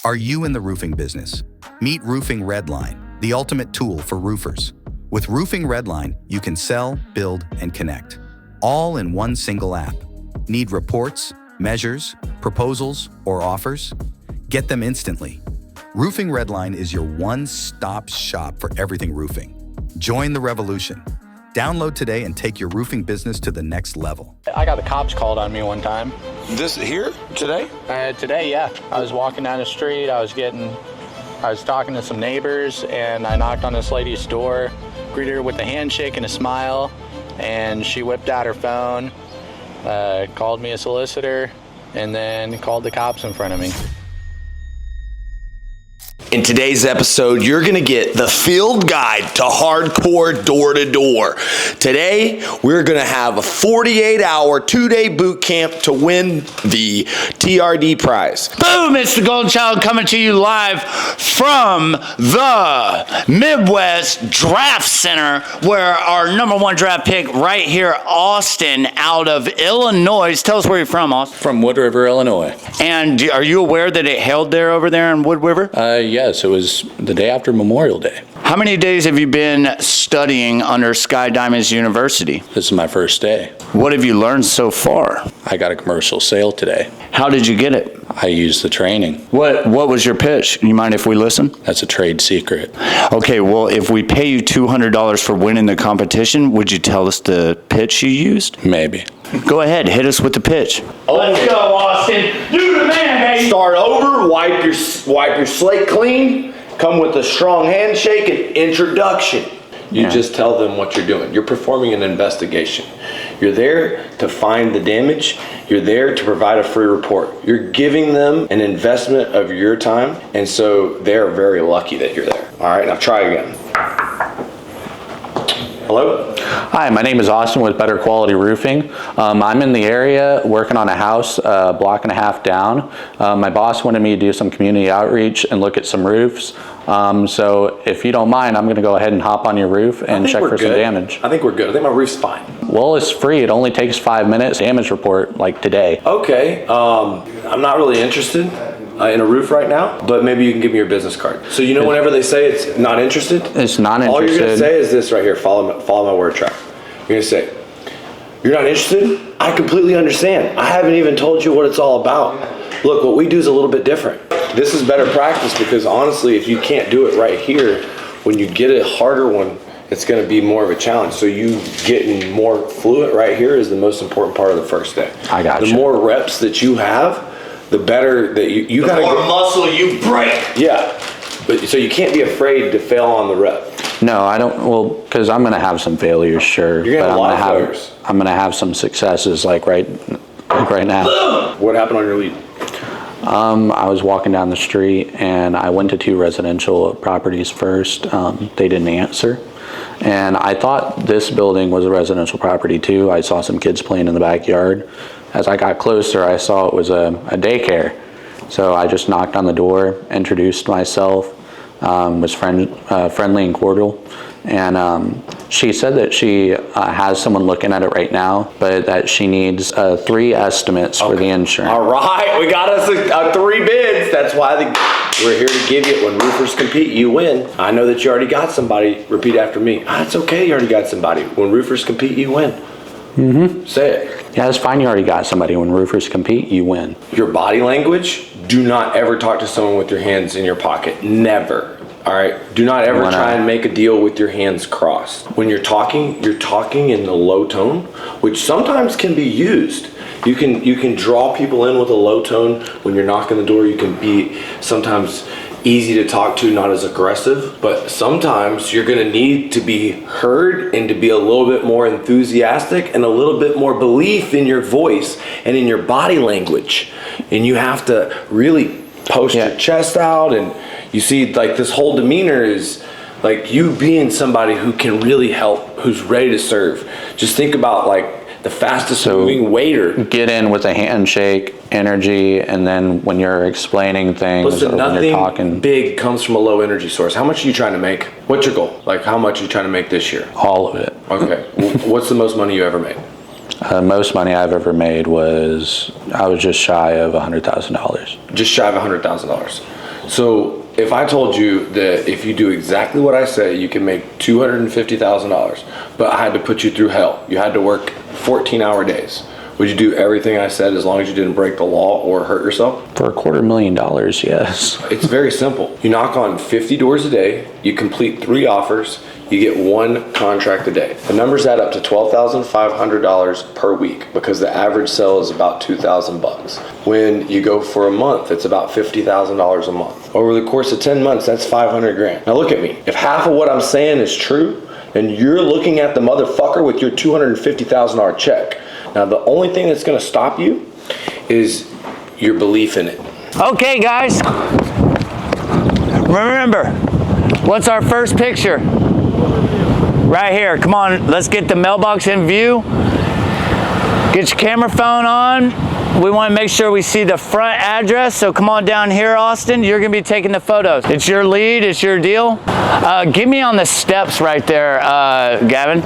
Are you in the roofing business? Meet Roofing Redline, the ultimate tool for roofers. With Roofing Redline, you can sell, build, and connect, all in one single app. Need reports, measures, proposals, or offers? Get them instantly. Roofing Redline is your one-stop shop for everything roofing. Join the revolution. Download today and take your roofing business to the next level. I got the cops called on me one time. This here? Today? Today, yeah. I was walking down the street. I was talking to some neighbors, and I knocked on this lady's door, greeted her with a handshake and a smile, and she whipped out her phone, called me a solicitor, and then called the cops in front of me. In today's episode, you're going to get the field guide to hardcore door-to-door. Today, we're going to have a 48-hour, 2-day boot camp to win the TRD prize. Boom! It's the Golden Child coming to you live from the Midwest Draft Center, where our number one draft pick right here, Austin, out of Illinois. Tell us where you're from, Austin. From Wood River, Illinois. And are you aware that it hailed there over there in Wood River? Yes, it was the day after Memorial Day. How many days have you been studying under Skydiamond University? This is my first day. What have you learned so far? I got a commercial sale today. How did you get it? I used the training. What was your pitch? You mind if we listen? That's a trade secret. Okay, well, if we pay you $200 for winning the competition, would you tell us the pitch you used? Maybe. Go ahead, hit us with the pitch. Let's go, Austin. Do the man, baby. Start over, wipe your slate clean, come with a strong handshake and introduction. You just tell them what you're doing. You're performing an investigation. You're there to find the damage. You're there to provide a free report. You're giving them an investment of your time, and so they're very lucky that you're there. All right, now try again. Hello? Hi, my name is Austin with Better Quality Roofing. I'm in the area working on a house a block and a half down. My boss wanted me to do some community outreach and look at some roofs. So if you don't mind, I'm going to go ahead and hop on your roof and check for some damage. I think we're good. I think my roof's fine. Well, it's free. It only takes 5 minutes. Damage report like today. Okay. I'm not really interested in a roof right now, but maybe you can give me your business card. So whenever they say it's not interested, it's not interested. All you're going to say is this right here. Follow my word track. You're going to say, "You're not interested? I completely understand. I haven't even told you what it's all about. Look, what we do is a little bit different." This is better practice because honestly, if you can't do it right here, when you get a harder one, it's going to be more of a challenge. So you getting more fluent right here is the most important part of the first day. I got you. The more reps that you have, the better that you got to get. The more muscle you break. Yeah, but so you can't be afraid to fail on the rep. No, I don't. Well, because I'm going to have some failures, sure. You're going to have a lot of failures. I'm going to have some successes, like right now. What happened on your lead? I was walking down the street and I went to 2 residential properties first. They didn't answer. And I thought this building was a residential property too. I saw some kids playing in the backyard. As I got closer, I saw it was a daycare. So I just knocked on the door, introduced myself, was friendly and cordial. And she said that she has someone looking at it right now, but that she needs 3 estimates for the insurance. All right, we got us 3 bids. That's why we're here to give you. When roofers compete, you win. I know that you already got somebody. Repeat after me. It's okay, you already got somebody. When roofers compete, you win. Mm-hmm. Say it. Yeah, that's fine. You already got somebody. When roofers compete, you win. Your body language, do not ever talk to someone with your hands in your pocket. Never. All right. Do not ever try and make a deal with your hands crossed. When you're talking in the low tone, which sometimes can be used. You can draw people in with a low tone. When you're knocking the door, you can be sometimes easy to talk to, not as aggressive, but sometimes you're going to need to be heard and to be a little bit more enthusiastic and a little bit more belief in your voice and in your body language. And you have to really post your chest out, and you see like this whole demeanor is like you being somebody who can really help, who's ready to serve. Just think about like the fastest moving waiter. Get in with a handshake, energy, and then when you're explaining things, listen, or when you're talking. nothing big comes from a low energy source. How much are you trying to make? What's your goal? Like how much are you trying to make this year? All of it. Okay. What's the most money you ever made? Most money I've ever made was, I was just shy of $100,000. Just shy of $100,000. So if I told you that if you do exactly what I say, you can make $250,000, but I had to put you through hell, you had to work 14-hour days, would you do everything I said as long as you didn't break the law or hurt yourself? For $250,000, yes. It's very simple. You knock on 50 doors a day, you complete 3 offers, you get 1 contract a day. The numbers add up to $12,500 per week because the average sale is about $2,000. When you go for a month, it's about $50,000 a month. Over the course of 10 months, that's 500 grand. Now look at me. If half of what I'm saying is true, and you're looking at the motherfucker with your $250,000 check, now the only thing that's gonna stop you is your belief in it. Okay, guys. Remember, what's our first picture? Right here. Come on, let's get the mailbox in view. Get your camera phone on. We want to make sure we see the front address, so come on down here, Austin. You're going to be taking the photos. It's your lead, it's your deal. Get me on the steps right there, Gavin.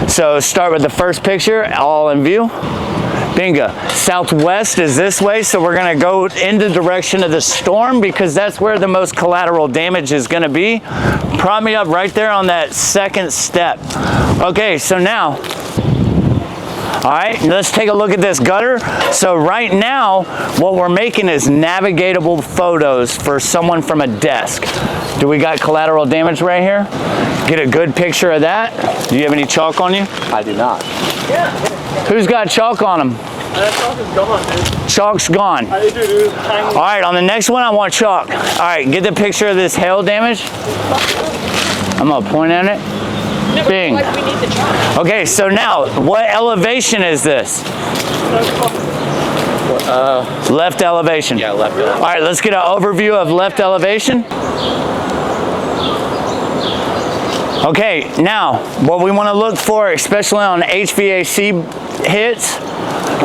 So start with the first picture, all in view. Bingo. Southwest is this way, so we're going to go in the direction of the storm because that's where the most collateral damage is going to be. Prop me up right there on that second step. Okay, so now, all right, let's take a look at this gutter. So right now, what we're making is navigatable photos for someone from a desk. Do we got collateral damage right here? Get a good picture of that. Do you have any chalk on you? I do not. Who's got chalk on them? Chalk is gone, dude. Chalk's gone. I do, dude. All right, on the next one, I want chalk. All right, get the picture of this hail damage. I'm gonna point at it. Bing. Like we need the chalk. Okay, so now, what elevation is this? Left elevation. Yeah, left elevation. All right, let's get an overview of left elevation. Okay, now, what we want to look for, especially on HVAC hits,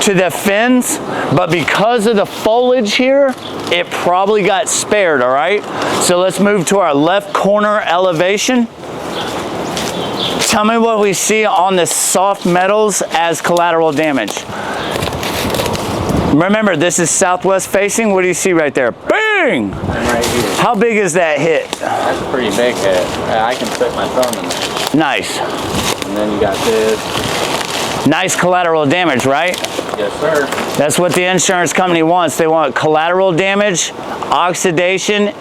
to the fins, but because of the foliage here, it probably got spared, all right? So let's move to our left corner elevation. Tell me what we see on the soft metals as collateral damage. Remember, this is southwest facing. What do you see right there? Bang! Right here. How big is that hit? That's a pretty big hit. I can stick my thumb in there. Nice. And then you got this. Nice collateral damage, right? Yes, sir. That's what the insurance company wants. They want collateral damage, oxidation,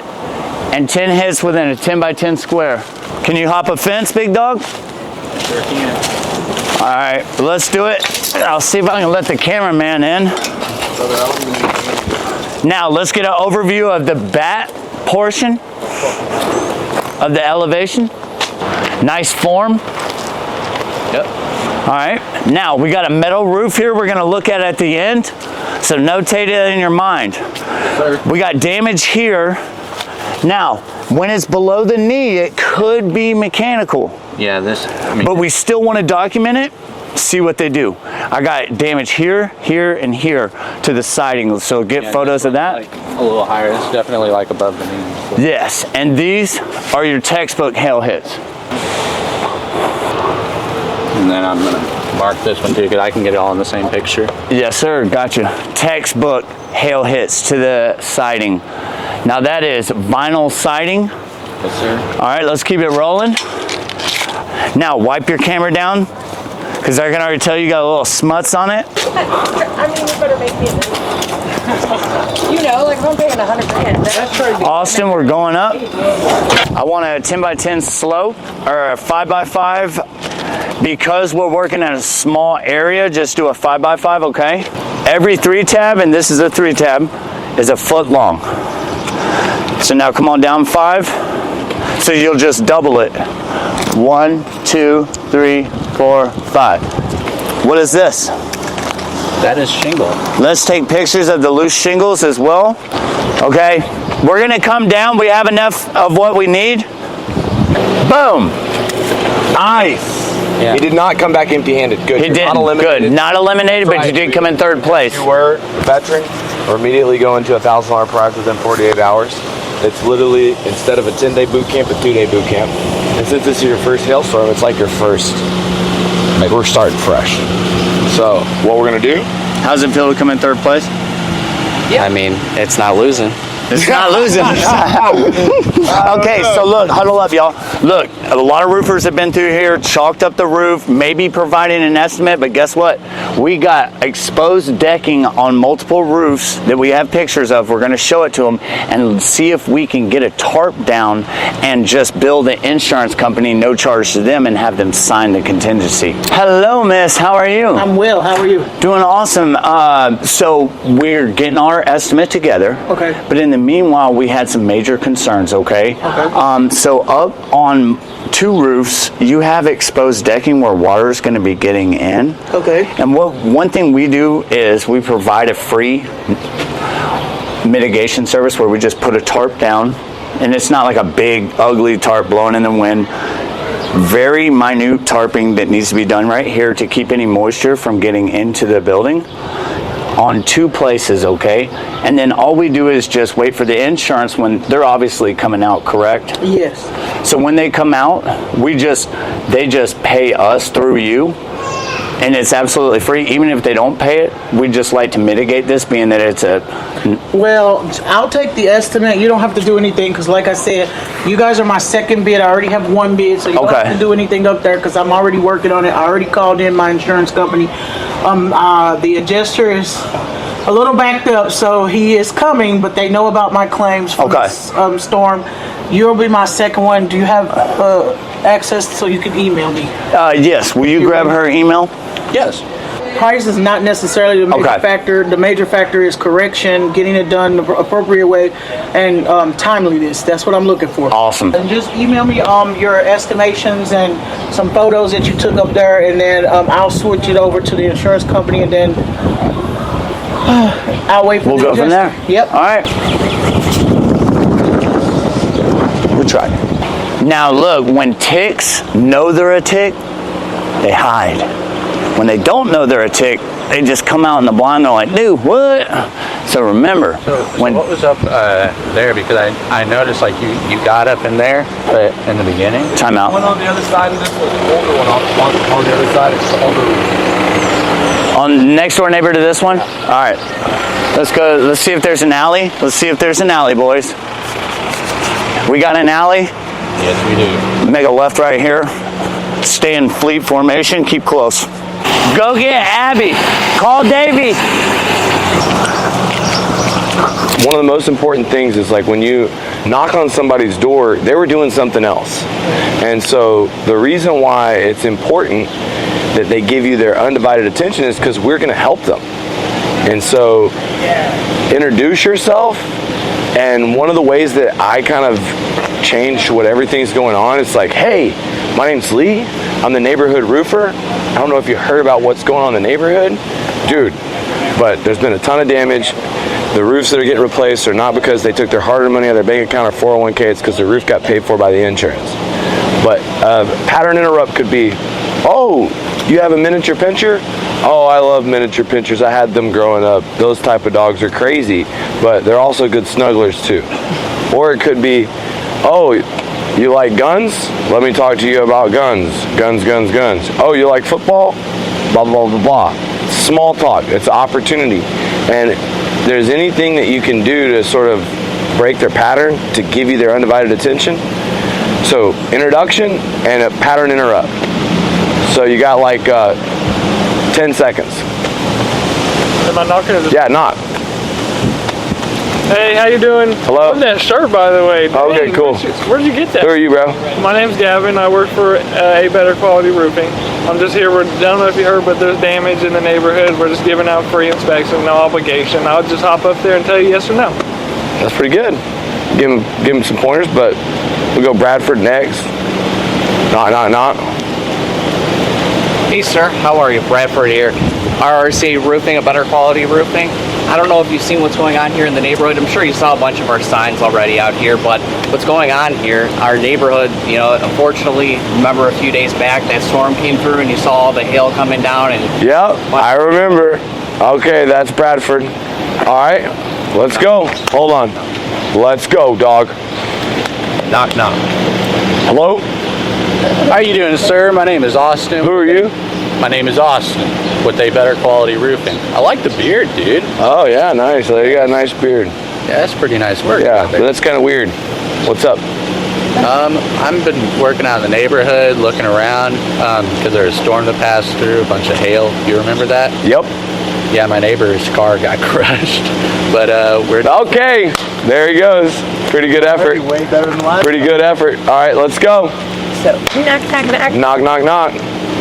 and 10 hits within a 10 by 10 square. Can you hop a fence, big dog? Sure can. All right, let's do it. I'll see if I can let the cameraman in. Now, let's get an overview of the bat portion of the elevation. Nice form. Yep. All right, now we got a metal roof here we're gonna look at the end. So notate it in your mind. Sir. We got damage here. Now, when it's below the knee, it could be mechanical. Yeah, this. But we still want to document it, see what they do. I got damage here, here, and here to the siding. So get photos of that. Like a little higher. It's definitely like above the knee. Yes, and these are your textbook hail hits. And then I'm gonna mark this one too, because I can get it all in the same picture. Yes, sir, gotcha. Textbook hail hits to the siding. Now that is vinyl siding. Yes, sir. All right, let's keep it rolling. Now wipe your camera down, because I can already tell you got a little smuts on it. I mean, you better make me a You know, like if I'm paying 100 grand. That's true. Austin, we're going up. I want a 10 by 10 slope or a 5 by 5. Because we're working in a small area, just do a 5 by 5, okay? Every 3 tab, and this is a 3 tab, is a foot long. So now come on down 5. So you'll just double it. 1, 2, 3, 4, 5. What is this? That is shingle. Let's take pictures of the loose shingles as well. Okay, we're gonna come down. We have enough of what we need. Boom. Nice. Yeah. He did not come back empty-handed. Good. He did. Not eliminated. Good. Not eliminated, but you did come in 3rd place. If you were a veteran, or immediately go into a $1,000 prize within 48 hours. It's literally, instead of a 10-day boot camp, a 2-day boot camp. And since this is your first hailstorm, it's like your first. Like we're starting fresh. So what we're gonna do? How's it feel to come in 3rd place? Yeah. I mean, it's not losing. It's not losing. Okay, so look, huddle up, y'all. Look, a lot of roofers have been through here, chalked up the roof, maybe providing an estimate, but guess what? We got exposed decking on multiple roofs that we have pictures of. We're going to show it to them and see if we can get a tarp down and just bill the insurance company, no charge to them, and have them sign the contingency. Hello, miss. How are you? I'm well. How are you? Doing awesome. So we're getting our estimate together. Okay. But in the meanwhile, we had some major concerns, okay? Okay. So up on 2 roofs, you have exposed decking where water is going to be getting in. Okay. And one thing we do is we provide a free mitigation service where we just put a tarp down, and it's not like a big, ugly tarp blowing in the wind. Very minute tarping that needs to be done right here to keep any moisture from getting into the building on 2 places, okay? And then all we do is just wait for the insurance when they're obviously coming out, correct? Yes. So when they come out, they just pay us through you, and it's absolutely free. Even if they don't pay it, we just like to mitigate this, being that it's a... Well, I'll take the estimate. You don't have to do anything because, like I said, you guys are my second bid. I already have 1 bid, so you don't have to do anything up there because I'm already working on it. I already called in my insurance company. The adjuster is a little backed up, so he is coming, but they know about my claims from this storm. You'll be my second one. Do you have access so you can email me? Yes. Will you grab her email? Yes. Price is not necessarily the major factor. The major factor is correction, getting it done the appropriate way, and timeliness. That's what I'm looking for. Awesome. And just email me your estimations and some photos that you took up there, and then I'll switch it over to the insurance company, and then I'll wait for We'll go from there. Yep. All right. We'll try. Now look, when ticks know they're a tick, they hide. When they don't know they're a tick, they just come out in the blind. They're like, dude, what? So remember, so what was up there? Because I noticed like you got up in there in the beginning. Time out. One on the other side, and this was the older one on the other side. It's the older one. On next door neighbor to this one? All right. Let's go. Let's see if there's an alley. Let's see if there's an alley, boys. We got an alley? Yes, we do. Make a left right here. Stay in fleet formation. Keep close. Go get Abby. Call Davey. One of the most important things is like when you knock on somebody's door, they were doing something else. And so the reason why it's important that they give you their undivided attention is because we're going to help them. And so introduce yourself. And one of the ways that I kind of changed what everything's going on, it's like, hey, my name's Lee. I'm the neighborhood roofer. I don't know if you heard about what's going on in the neighborhood. Dude, but there's been a ton of damage. The roofs that are getting replaced are not because they took their hard-earned money out of their bank account or 401k. It's because the roof got paid for by the insurance. But pattern interrupt could be, oh, you have a miniature pincher? Oh, I love miniature pinchers. I had them growing up. Those type of dogs are crazy, but they're also good snugglers too. Or it could be, oh, you like guns? Let me talk to you about guns. Guns, guns, guns. Oh, you like football? Blah, blah, blah, blah. Small talk. It's opportunity. And there's anything that you can do to sort of break their pattern, to give you their undivided attention. So, introduction and a pattern interrupt. So you got like 10 seconds. Am I knocking at the... Yeah, knock. Hey, how you doing? Hello. Love that shirt, by the way. Okay, Dang, cool. Where'd you get that? Who are you, bro? My name's Gavin. I work for A Better Quality Roofing. I'm just here. I don't know if you heard, but there's damage in the neighborhood. We're just giving out free inspection, no obligation. I'll just hop up there and tell you yes or no. That's pretty good. Give him some pointers, but we'll go Bradford next. Knock. Hey sir, how are you? Bradford here. RRC Roofing, A Better Quality Roofing. I don't know if you've seen what's going on here in the neighborhood. I'm sure you saw a bunch of our signs already out here, but what's going on here, our neighborhood, you know, unfortunately, remember a few days back that storm came through and you saw all the hail coming down and... Yep, I remember. Okay, that's Bradford. All right, let's go. Hold on. Let's go, dog. Knock, knock. Hello? How you doing, sir? My name is Austin. Who are you? My name is Austin with A Better Quality Roofing. I like the beard, dude. Oh, yeah, nice. You got a nice beard. Yeah, that's pretty nice work. Yeah, but that's kind of weird. What's up? I've been working out in the neighborhood, looking around, because there was a storm that passed through, a bunch of hail. You remember that? Yep. Yeah, my neighbor's car got crushed, but we're... Okay, there he goes. Pretty good effort. Way better than last. Pretty good effort. All right, let's go. So, knock, knock, knock. Knock, knock, knock.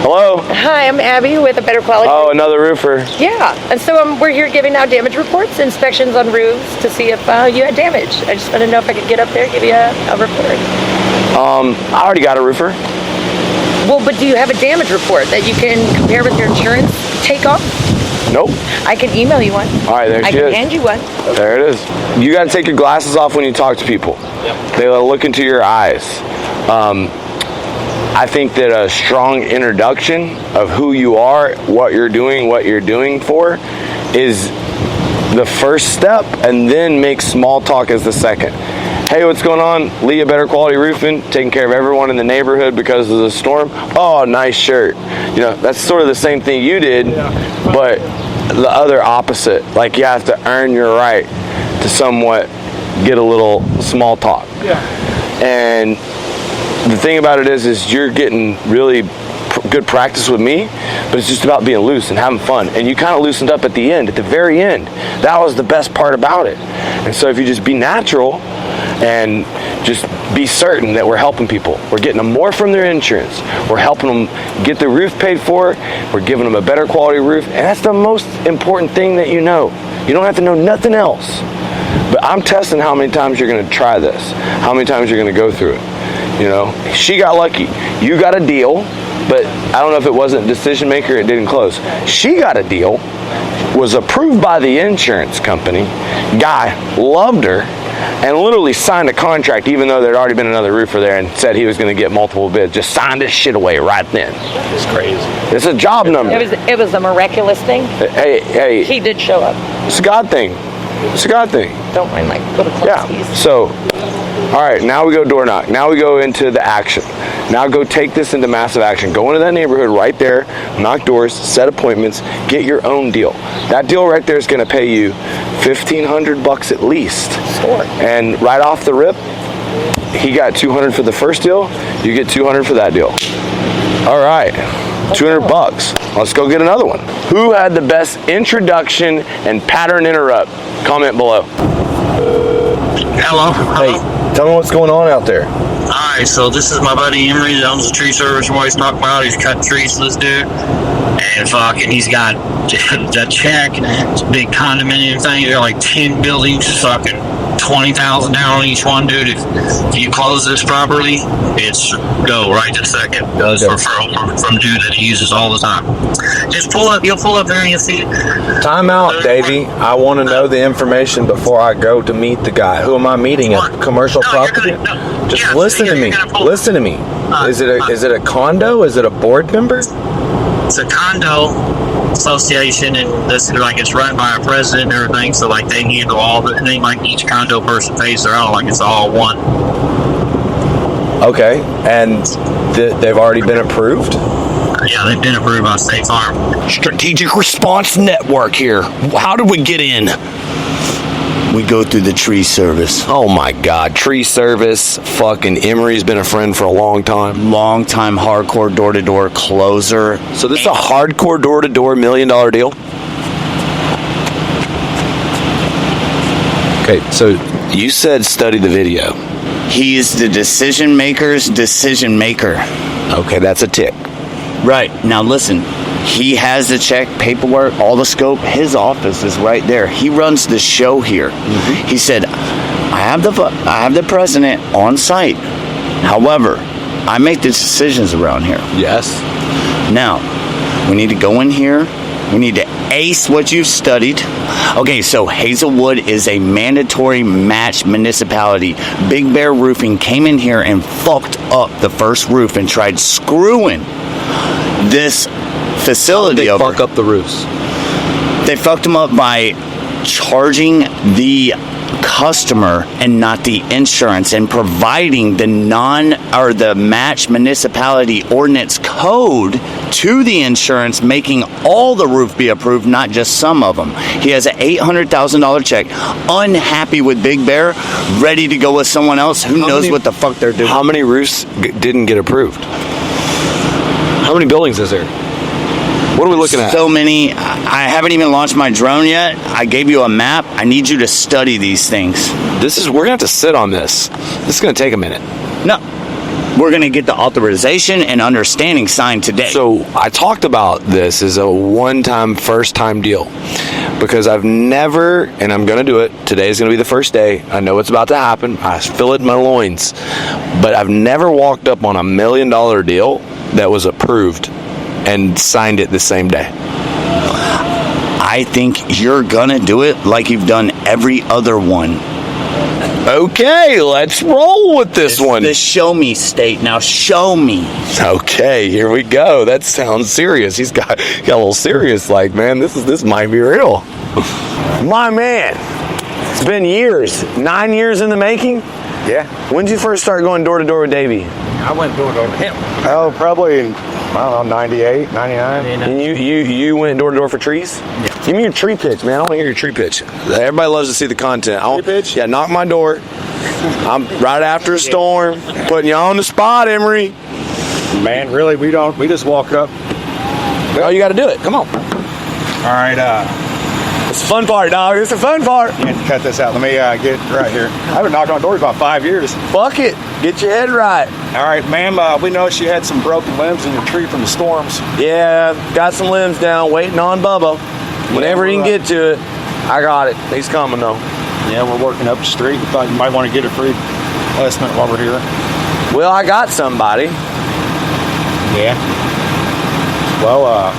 Hello? Hi, I'm Abby with a Better Quality. Oh, another roofer. Yeah, and so we're here giving out damage reports, inspections on roofs to see if you had damage. I just want to know if I could get up there and give you a report. I already got a roofer. Well, but do you have a damage report that you can compare with your insurance takeoff? Nope. I can email you one. All right, there she is. I can hand you one. There it is. You got to take your glasses off when you talk to people. Yep. They look into your eyes. I think that a strong introduction of who you are, what you're doing for, is the first step, and then make small talk as the second. Hey, what's going on? Lee, Better Quality Roofing, taking care of everyone in the neighborhood because of the storm. Oh, nice shirt. You know, that's sort of the same thing you did, but the other opposite. Like, you have to earn your right to somewhat get a little small talk. Yeah. And the thing about it is you're getting really good practice with me, but it's just about being loose and having fun. And you kind of loosened up at the end, at the very end. That was the best part about it. And so if you just be natural and just be certain that we're helping people, we're getting them more from their insurance, we're helping them get their roof paid for, we're giving them a better quality roof, and that's the most important thing that you know. You don't have to know nothing else. But I'm testing how many times you're going to try this, how many times you're going to go through it. You know, she got lucky. You got a deal, but I don't know if it wasn't a decision maker, it didn't close. She got a deal, was approved by the insurance company, guy loved her, and literally signed a contract even though there'd already been another roofer there and said he was going to get multiple bids. Just signed this shit away right then. It's crazy. It's a job number. It was a miraculous thing. Hey. He did show up. It's a God thing. It's a God thing. Don't mind my little clumsies. So, all right, now we go door knock. Now we go into the action. Now go take this into massive action. Go into that neighborhood right there, knock doors, set appointments, get your own deal. That deal right there is going to pay you $1,500 at least. Sure. And right off the rip, he got $200 for the first deal. You get $200 for that deal. All right. $200. Let's go get another one. Who had the best introduction and pattern interrupt? Comment below. Hello. Hey, tell me what's going on out there. Alright, so this is my buddy Emery that owns the tree service I'm always talking about. He's cutting trees for this dude. And fucking, he's got that check. It's a big condominium thing. There are like 10 buildings, fucking $20,000 down on each one, dude. If you close this properly, it's go right to second. Goes from dude that he uses all the time. Just you'll pull up there and you'll see. Time out, Davey. I want to know the information before I go to meet the guy. Who am I meeting? A commercial property? Just listen to me. Listen to me. Is it a condo? Is it a board member? It's a condo association, and this is like it's run by a president and everything. So like they handle all the, and they like each condo person pays their own, like it's all one. Okay, and they've already been approved? Yeah, they've been approved by State Farm. Strategic Response Network here. How did we get in? We go through the tree service. Oh my God, tree service. Fucking Emery's been a friend for a long time. Long time hardcore door-to-door closer. So this is a hardcore door-to-door $1 million deal? Okay, so you said study the video. He is the decision maker's decision maker. Okay, that's a tick. Right. Now listen, he has the check, paperwork, all the scope. His office is right there. He runs the show here. Mm-hmm. He said, I have the president on site. However, I make the decisions around here. Yes. Now, we need to go in here. We need to ace what you've studied. Okay, so Hazelwood is a mandatory match municipality. Big Bear Roofing came in here and fucked up the first roof and tried screwing this facility over. Fuck up the roofs. They fucked them up by charging the customer and not the insurance, and providing the the match municipality ordinance code to the insurance, making all the roof be approved, not just some of them. He has an $800,000 check, unhappy with Big Bear, ready to go with someone else who knows what the fuck they're doing. How many roofs didn't get approved? How many buildings is there? What are we looking at? So many. I haven't even launched my drone yet. I gave you a map. I need you to study these things. We're gonna have to sit on this. This is gonna take a minute. No. We're going to get the authorization and understanding signed today. So I talked about this as a one-time, first-time deal because I've never, and I'm going to do it. Today is going to be the first day. I know it's about to happen. I feel it in my loins. But I've never walked up on $1 million deal that was approved and signed it the same day. I think you're going to do it like you've done every other one. Okay, let's roll with this one. The show me state. Now show me. Okay, here we go. That sounds serious. He's got a little serious. Like, man, this might be real. My man, it's been years. 9 years in the making. Yeah. When did you first start going door to door with Davey? I went door to door with him. Oh, probably in, I don't know, 98, 99. And you went door to door for trees? Yeah. Give me your tree pitch, man. I want to hear your tree pitch. Everybody loves to see the content. Tree pitch? Yeah, knock my door. I'm right after a storm. Putting you on the spot, Emery. Man, really, we just walk up. Oh, you got to do it. Come on. All right, it's the fun part, dog. It's the fun part. You have to cut this out. Let me get right here. I haven't knocked on doors about 5 years. Fuck it. Get your head right. All right, ma'am, we noticed you had some broken limbs in your tree from the storms. Yeah, got some limbs down, waiting on Bubba. Whenever he can get to it, I got it. He's coming, though. Yeah, we're working up the street. We thought you might want to get a free estimate while we're here. Well, I got somebody. Yeah. Well,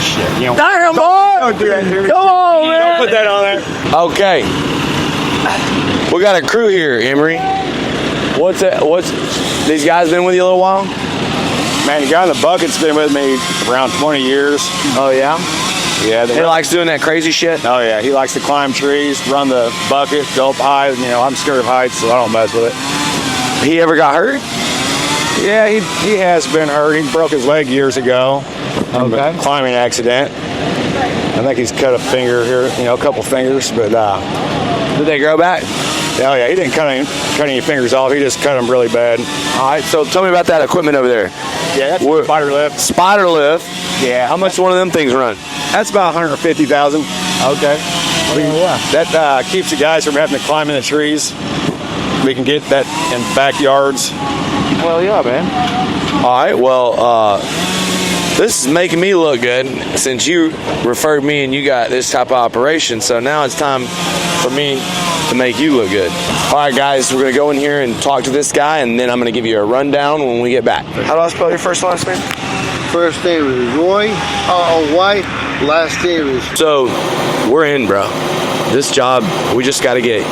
shit. You know, damn, boy! Don't do that here. Come on, man. Don't put that on there. Okay. We got a crew here, Emery. What's these guys been with you a little while? Man, the guy in the bucket's been with me around 20 years. Oh, yeah? Yeah. He likes doing that crazy shit? Oh, yeah. He likes to climb trees, run the bucket, go up high. You know, I'm scared of heights, so I don't mess with it. He ever got hurt? Yeah, he has been hurt. He broke his leg years ago. Okay. A climbing accident. I think he's cut a finger here, a couple fingers, but did they grow back? Oh yeah, he didn't cut any fingers off. He just cut them really bad. All right, so tell me about that equipment over there. Yeah, that's a spider lift. Spider lift. Yeah. How much one of them things run? That's about $150,000. Okay. That keeps the guys from having to climb in the trees. We can get that in backyards. Well, yeah, man. All right. Well, this is making me look good since you referred me and you got this type of operation. So now it's time for me to make you look good. All right, guys, we're going to go in here and talk to this guy, and then I'm going to give you a rundown when we get back. How do I spell your first and last name? First name is Roy, R-O-Y. Last name is... So, we're in, bro. This job, we just got to get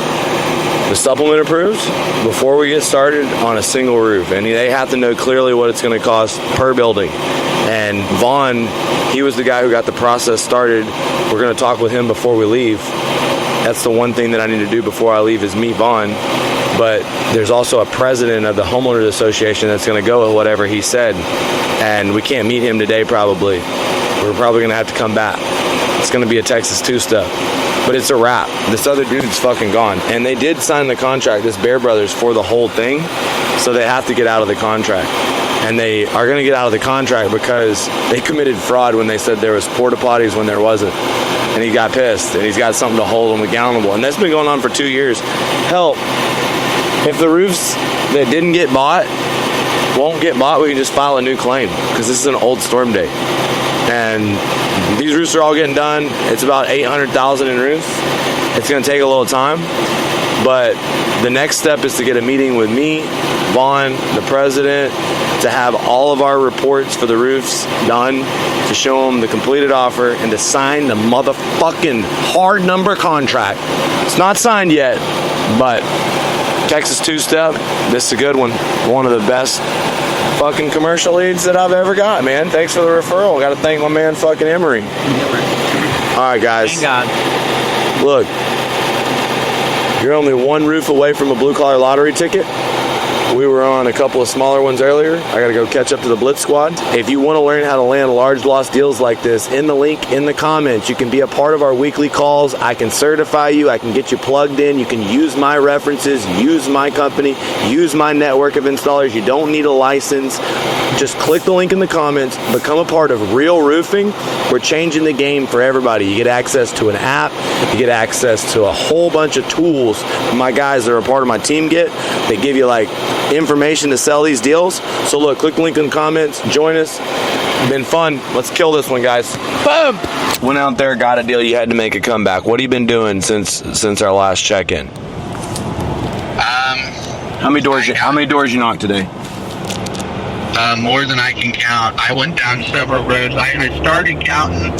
the supplement approved before we get started on a single roof. And they have to know clearly what it's going to cost per building. And Vaughn, he was the guy who got the process started. We're going to talk with him before we leave. That's the one thing that I need to do before I leave is meet Vaughn. But there's also a president of the homeowners association that's going to go with whatever he said. And we can't meet him today probably. We're probably going to have to come back. It's going to be a Texas 2 stuff. But it's a wrap. This other dude's fucking gone. And they did sign the contract, this Bear Brothers, for the whole thing. So they have to get out of the contract. And they are going to get out of the contract because they committed fraud when they said there was porta potties when there wasn't. And he got pissed. And he's got something to hold him accountable. And that's been going on for 2 years. Hell, if the roofs that didn't get bought won't get bought, we can just file a new claim because this is an old storm date. And these roofs are all getting done. It's about $800,000 in roofs. It's going to take a little time. But the next step is to get a meeting with me, Vaughn, the president, to have all of our reports for the roofs done, to show them the completed offer, and to sign the motherfucking hard number contract. It's not signed yet, but Texas 2-step, this is a good one. One of the best fucking commercial leads that I've ever got, man. Thanks for the referral. Got to thank my man fucking Emery. All right, guys. Thank God. Look, You're only one roof away from a blue collar lottery ticket. We were on a couple of smaller ones earlier. I gotta go catch up to the Blitz Squad. If you wanna learn how to land large loss deals like this, in the link in the comments, you can be a part of our weekly calls. I can certify you, I can get you plugged in. You can use my references, use my company, use my network of installers. You don't need a license. Just click the link in the comments, become a part of Real Roofing. We're changing the game for everybody. You get access to an app, you get access to a whole bunch of tools my guys that are a part of my team get. They give you like information to sell these deals. So look, click the link in the comments, join us. Been fun. Let's kill this one, guys. Boom! Went out there, got a deal, you had to make a comeback. What have you been doing since our last check-in? How many doors you knocked today? More than I can count. I went down several roads. I started counting,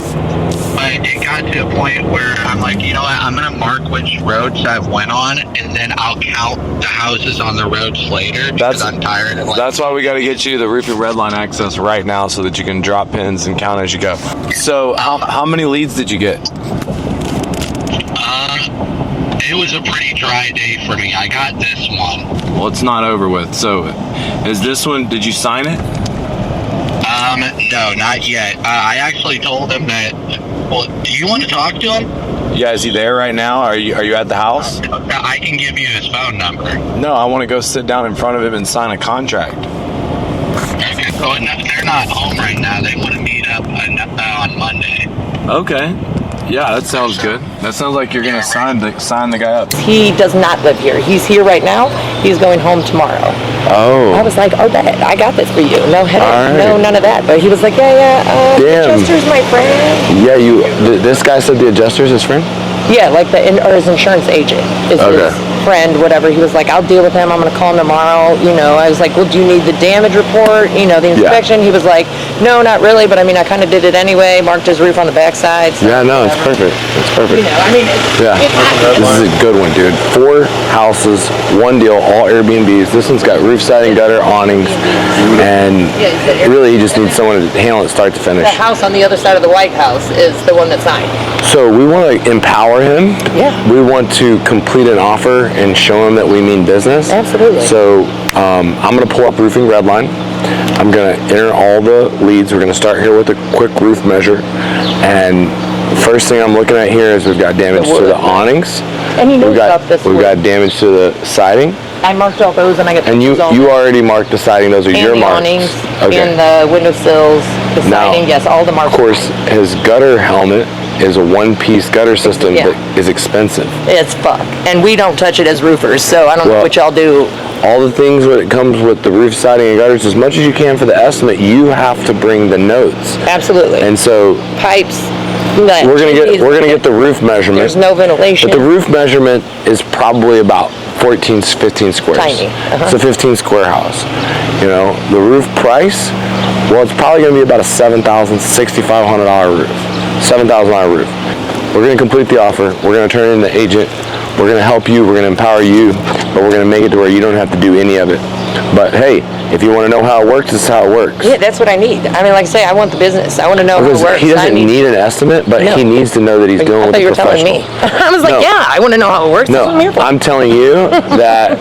but it got to a point where I'm like, you know what, I'm going to mark which roads I've went on, and then I'll count the houses on the roads later because I'm tired. That's why we got to get you the roofing Redline access right now so that you can drop pins and count as you go. So how many leads did you get? It was a pretty dry day for me. I got this one. Well, it's not over with. So is this one, did you sign it? No, not yet. I actually told him that, well, do you want to talk to him? Yeah, is he there right now? Are you at the house? I can give you his phone number. No, I want to go sit down in front of him and sign a contract. Okay, so they're not home right now. They want to meet up on Monday. Okay. Yeah, that sounds good. That sounds like you're gonna sign the guy up. He does not live here. He's here right now. He's going home tomorrow. Oh. I was like, oh, bet. I got this for you. No headache. Right. No, none of that. But he was like, yeah. The adjuster's my friend. Yeah, this guy said the adjuster's his friend? Yeah, like or his insurance agent is his friend, whatever. He was like, I'll deal with him. I'm going to call him tomorrow. You know, I was like, well, do you need the damage report? You know, the inspection? Yeah. He was like, no, not really. But I mean, I kind of did it anyway. Marked his roof on the backside. So yeah, no, it's perfect. It's perfect. You know, I mean, this is a good one, dude. 4 houses, 1 deal, all Airbnbs. This one's got roof siding, gutter, awnings, and really you just need someone to handle it start to finish. The house on the other side of the White House is the one that's signed. So we want to empower him. Yeah. We want to complete an offer and show him that we mean business. Absolutely. So I'm going to pull up roofing Redline. I'm going to enter all the leads. We're going to start here with a quick roof measure. And the first thing I'm looking at here is we've got damage to the awnings. And he knows about this. We've got damage to the siding. I marked all those, and I got. And you already marked the siding. Those are your marks. And the awnings, and the windowsills, the siding. Yes, all the marks. Of course, his gutter helmet is a 1-piece gutter system that is expensive. It's fuck, and we don't touch it as roofers, so I don't know what y'all do. All the things when it comes with the roof siding and gutters, as much as you can for the estimate, you have to bring the notes. Absolutely. And so pipes. We're gonna get the roof measurement. There's no ventilation. But the roof measurement is probably about 15 squares. Tiny. It's a 15 square house. You know, the roof price, well, it's probably gonna be about a $7,000, $6,500 roof. $7,000 roof. We're gonna complete the offer. We're gonna turn in the agent. We're gonna help you. We're gonna empower you, but we're gonna make it to where you don't have to do any of it. But hey, if you want to know how it works, this is how it works. Yeah, that's what I need. I mean, like I say, I want the business. I want to know how it works. He doesn't need an estimate, but he needs to know that he's dealing with a professional. I thought you were telling me. I was like, yeah, I want to know how it works. No, I'm telling you that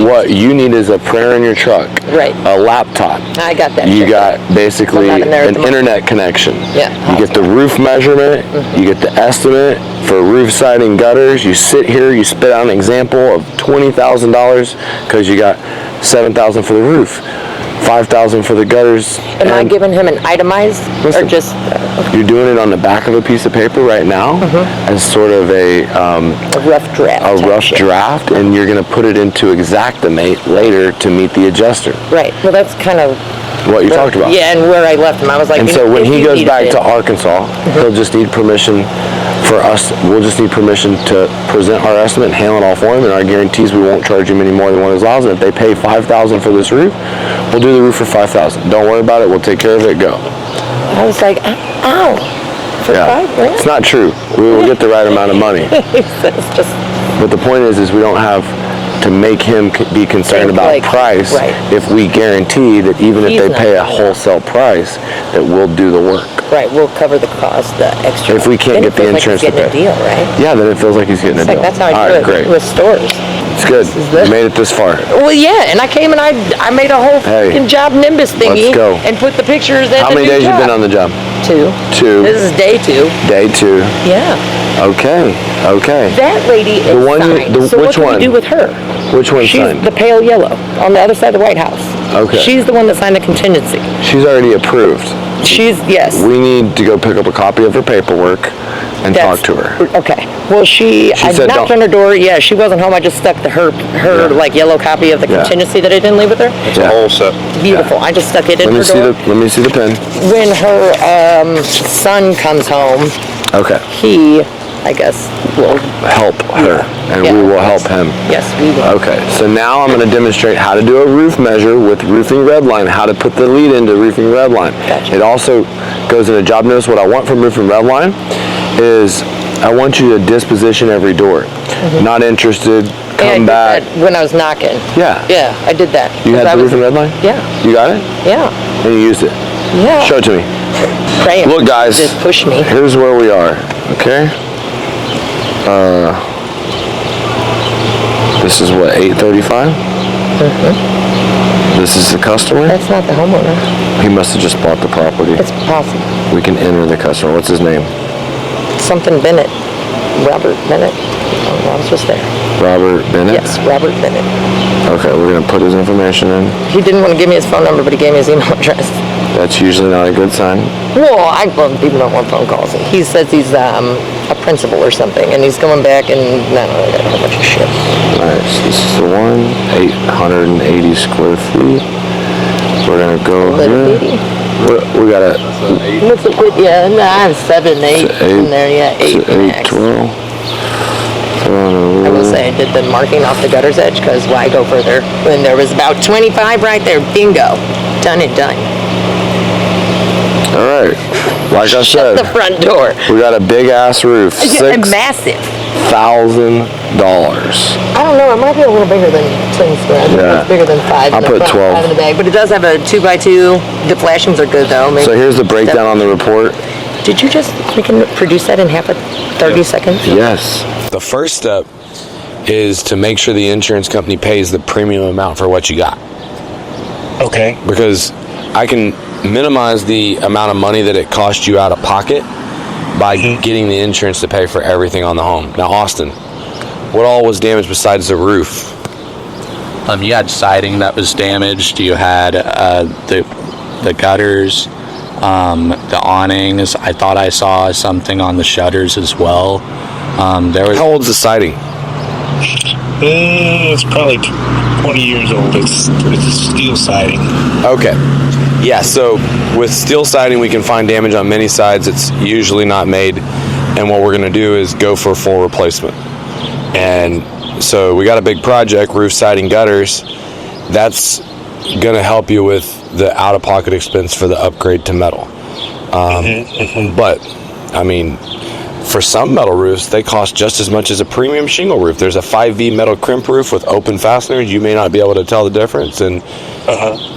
what you need is a printer in your truck. Right. A laptop. I got that. You got basically an internet connection. Yeah. You get the roof measurement. You get the estimate for roof siding gutters. You sit here, you spit out an example of $20,000 because you got $7,000 for the roof, $5,000 for the gutters. Am I giving him an itemized or just? You're doing it on the back of a piece of paper right now as sort of a rough draft. A rough draft, and you're going to put it into Xactimate later to meet the adjuster. Right. Well, that's kind of what you talked about. Yeah, and where I left him, I was like. And so when he goes back to Arkansas, he'll just need permission for us. We'll just need permission to present our estimate and handle it all for him, and our guarantees we won't charge him any more than what is allowed. And if they pay $5,000 for this roof, we'll do the roof for $5,000. Don't worry about it. We'll take care of it. Go. I was like, ow. For $5,000? It's not true. We will get the right amount of money. It's just. But the point is we don't have to make him be concerned about price if we guarantee that even if they pay a wholesale price, that we'll do the work. Right, we'll cover the cost, the extra. If we can't get the insurance to pay. Like he's getting a deal, right? Yeah, then it feels like he's getting a deal. That's how I All do right, it great. with stores. It's good. You made it this far. Well, yeah, and I came and I made a whole fucking job Nimbus thingy. Let's go. And put the pictures at How many days you been on the job? 2. 2. This is day 2. Day 2. Yeah. Okay. That lady is signed. So what do we do with her? Which one She's signed? the pale yellow on the other side of the White House. Okay. She's the one that signed the contingency. She's already approved. Yes. We need to go pick up a copy of her paperwork and talk to her. Okay. Well, I said knocked don't. on her door. Yeah, she wasn't home. I just stuck her like yellow copy of the contingency that I didn't leave with her. It's a whole set. Beautiful. I just stuck it in her door. Let me see the pen. When her son comes home, Okay. he, I guess, will help her, and we will help him. Yes, we will. Okay, so now I'm going to demonstrate how to do a roof measure with Roofing Redline, how to put the lead into Roofing Redline. Gotcha. It also goes in a job notice. What I want from Roofing Redline is I want you to disposition every door. Not interested, come back. I did that when I was knocking. Yeah. Yeah, I did that. You had the Roofing Redline? Yeah. You got it? Yeah. And you used it? Yeah. Show it to me. Praying. Look, guys. Just push me. Here's where we are, okay? This is what, 835? This is the customer? That's not the homeowner. He must have just bought the property. It's possible. We can enter the customer. What's his name? Something Bennett. Robert Bennett. I was just there. Robert Bennett? Yes, Robert Bennett. Okay, we're going to put his information in. He didn't want to give me his phone number, but he gave me his email address. That's usually not a good sign. Well, people don't want phone calls. He says he's a principal or something, and he's going back and I don't know, got a whole bunch of shit. Alright, so this is the one, 880 square feet. We're going to go here. We got a... What's it with? Yeah, I have 7, 8 in there. Yeah, 8 max. 12. I will say I did the marking off the gutter's edge because why go further when there was about 25 right there. Bingo. Done and done. All right. Like I said, the front door. We got a big ass roof. Massive. $1,000. I don't know. It might be a little bigger than Twin Square. Yeah. It's bigger than 5. I'll put 12. 5 in the bag, but it does have a 2x2. The flashings are good though. Maybe so here's the breakdown on the report. Did you we can produce that in half of 30 seconds? Yes. The first step is to make sure the insurance company pays the premium amount for what you got. Okay. Because I can minimize the amount of money that it cost you out of pocket by getting the insurance to pay for everything on the home. Now, Austin, what all was damaged besides the roof? You had siding that was damaged. You had the gutters, the awnings. I thought I saw something on the shutters as well. How old's the siding? It's probably 20 years old. It's steel siding. Okay. Yeah, so with steel siding, we can find damage on many sides. It's usually not made. And what we're going to do is go for a full replacement. And so we got a big project, roof siding gutters. That's going to help you with the out-of-pocket expense for the upgrade to metal. But, I mean, for some metal roofs, they cost just as much as a premium shingle roof. There's a 5V metal crimp roof with open fasteners. You may not be able to tell the difference. And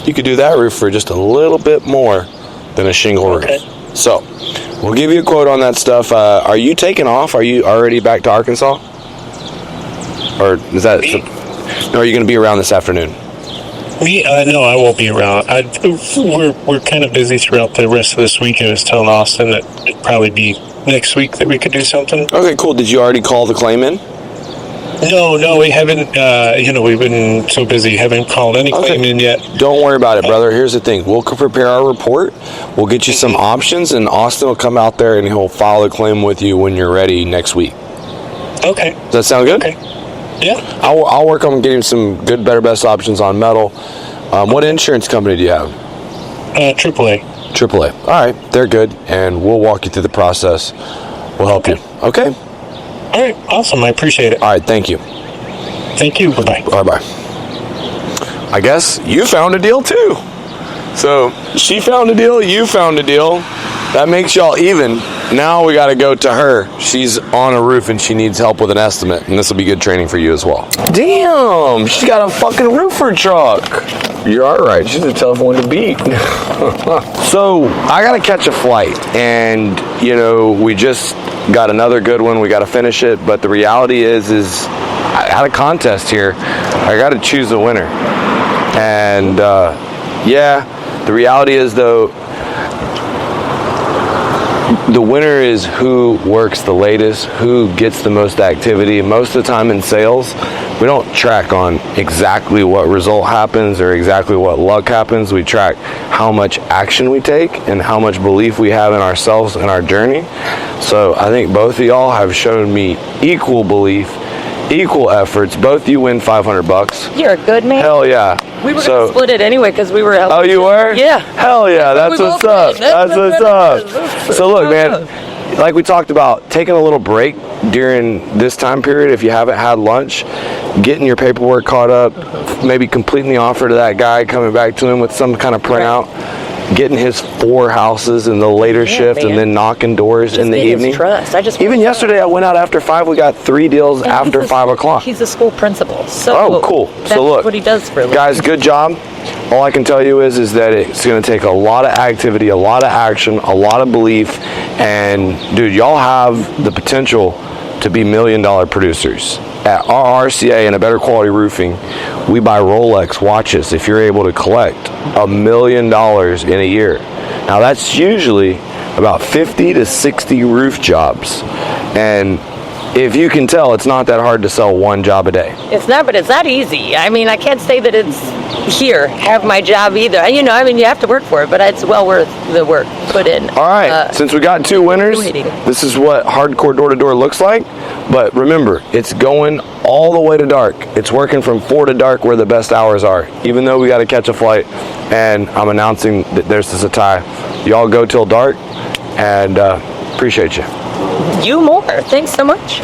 you could do that roof for just a little bit more than a shingle roof. So we'll give you a quote on that stuff. Are you taking off? Are you already back to Arkansas? Or is that... No, are you going to be around this afternoon? No, I won't be around. We're kind of busy throughout the rest of this week. I was telling Austin that it'd probably be next week that we could do something. Okay, cool. Did you already call the claim in? No, we haven't. We've been so busy, haven't called any claim in yet. Don't worry about it, brother. Here's the thing. We'll prepare our report. We'll get you some options, and Austin will come out there and he'll file a claim with you when you're ready next week. Okay. Does that sound good? Okay. Yeah. I'll work on getting some good, better, best options on metal. What insurance company do you have? AAA. AAA. All right, they're good, and we'll walk you through the process. We'll help you. Okay? All right, awesome. I appreciate it. All right, thank you. Thank you. Bye-bye. Bye-bye. I guess you found a deal, too. So she found a deal, you found a deal. That makes y'all even. Now we got to go to her. She's on a roof and she needs help with an estimate, and this will be good training for you as well. Damn, she's got a fucking roofer truck. You are right. She's a tough one to beat. So I got to catch a flight, and we just got another good one. We got to finish it, but the reality is I had a contest here. I got to choose a winner, and the reality is though. The winner is who works the latest, who gets the most activity. Most of the time in sales, we don't track on exactly what result happens or exactly what luck happens. We track how much action we take and how much belief we have in ourselves and our journey. So I think both of y'all have shown me equal belief, equal efforts. Both you win $500. You're a good man. Hell yeah. We were going to split it anyway because we were helping. Oh, you were? Yeah. Hell yeah. That's what's up. That's what's up. So look, man, like we talked about, taking a little break during this time period, if you haven't had lunch, getting your paperwork caught up, maybe completing the offer to that guy, coming back to him with some kind of printout, getting his 4 houses in the later shift, man. and then knocking doors in the evening. Trust. Even yesterday, I went out after 5. We got 3 deals after 5 o'clock. He's a school principal. So cool. That's So look, what he does for a living. guys, good job. All I can tell you is that it's going to take a lot of activity, a lot of action, a lot of belief, and dude, y'all have the potential to be $1 million producers. At our RCA and A Better Quality Roofing, we buy Rolex watches if you're able to collect $1 million in a year. Now that's usually about 50 to 60 roof jobs, and if you can tell, it's not that hard to sell 1 job a day. It's not, but it's not easy. I mean, I can't say that it's have my job either. You have to work for it, but it's well worth the work put in. All right, since we got 2 winners, this is what hardcore door-to-door looks like. But remember, it's going all the way to dark. It's working from 4 to dark where the best hours are, even though we got to catch a flight. And I'm announcing that there's a tie. Y'all go till dark, and appreciate you. You more. Thanks so much.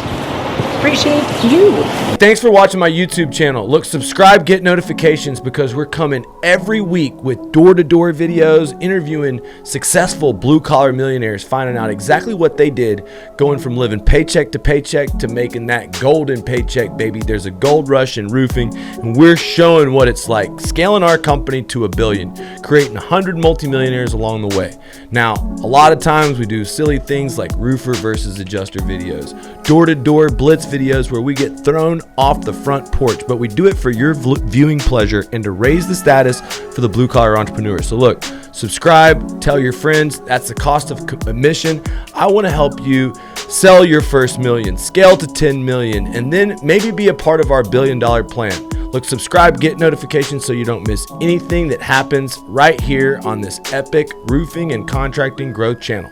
Appreciate you. Thanks for watching my YouTube channel. Look, subscribe, get notifications, because we're coming every week with door-to-door videos, interviewing successful blue-collar millionaires, finding out exactly what they did, going from living paycheck to paycheck to making that golden paycheck, baby. There's a gold rush in roofing, and we're showing what it's like, scaling our company to $1 billion, creating 100 multimillionaires along the way. Now, a lot of times we do silly things like roofer versus adjuster videos, door-to-door blitz videos where we get thrown off the front porch, but we do it for your viewing pleasure and to raise the status for the blue-collar entrepreneur. So look, subscribe, tell your friends. That's the cost of admission. I want to help you sell your first million, scale to 10 million, and then maybe be a part of our $1 billion plan. Look, subscribe, get notifications so you don't miss anything that happens right here on this epic roofing and contracting growth channel.